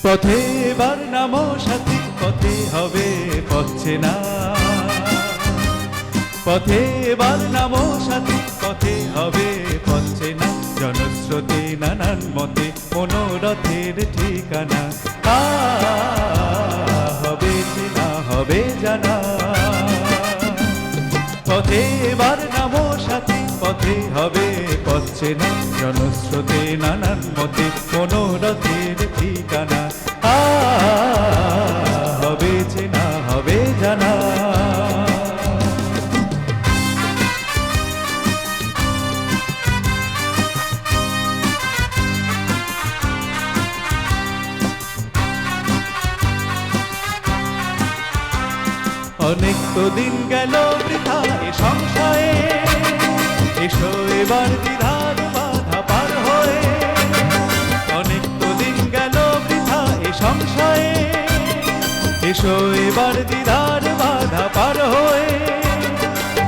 পথে এবার নামো সাথী, পথে হবে পথছে না। পথে এবার নামো সাথী, পথে হবে পথছে না। জনস্রোতে নানান মতে মনোরথের ঠিকানা। হবে চেনা, হবে জানা। পথে এবার নামো সাথী, পথে হবে পথছে না। জনস্রোতে নানান মতে মনোরথের ঠিকানা। হবে চেনা, হবে জানা। অনেক তো দিন গেল বৃথা এ সংশয়ে, এসো এবার দ্বিধার বাধা পার হয়ে। অনেক তো দিন গেল বৃথা এ সংশয়ে, এসো এবার দ্বিধার বাধা পার হয়ে।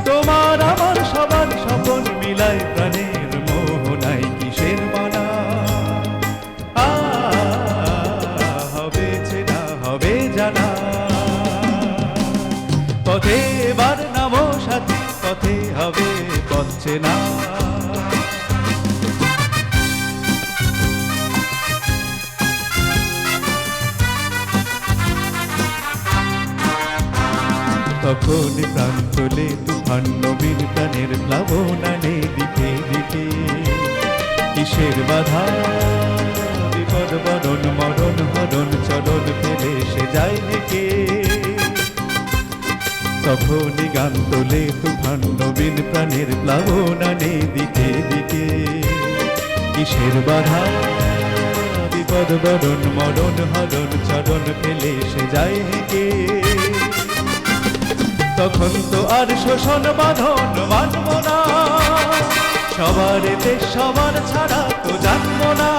তোমার আমার সবার স্বপন মিলাই প্রাণের মোহনায় কিসের মানা। হবে চেনা, হবে জানা। পথে এবার নামো সাথী, পথে হবে পথছে না। তখন প্রাণ তোলে তুফান নবীন প্রাণের প্লাবনানে দিকে দিকে। কিসের বাধা বিপদ বরণ মরণ হরণ চরণ ফেলে সে যায় হেঁকে। তখনই গান তোলে তুফান নবীন প্রাণের প্লাবনানে দিকে দিকে। কিসের বাধা বিপদ বরণ মরণ হরণ চরণ ফেলে সে যায় হেঁকে। তখন তো আর শোষণ বাঁধন মানব না, সবার দেশ সবার ছাড়া তো জানব না।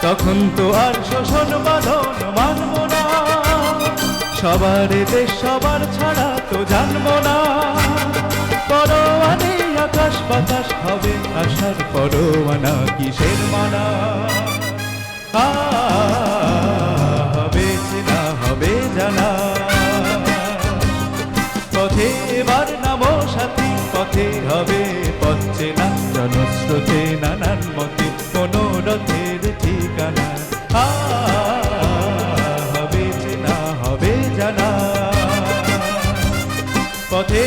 তখন তো আর শোষণ বাঁধন মানব না, সবার দেশ সবার ছাড়া তো জানব না। পরোয়ানে আকাশ বাতাস হবে আশার পরোয়ানা কিসের মানা। হবে চেনা, হবে জানা। পথে এবার নামো সাথী, পথে হবে পথছে না। জনস্রোতে নানান মতে মনোরথের ঠিকানা। হবে চেনা, হবে জানা। পথে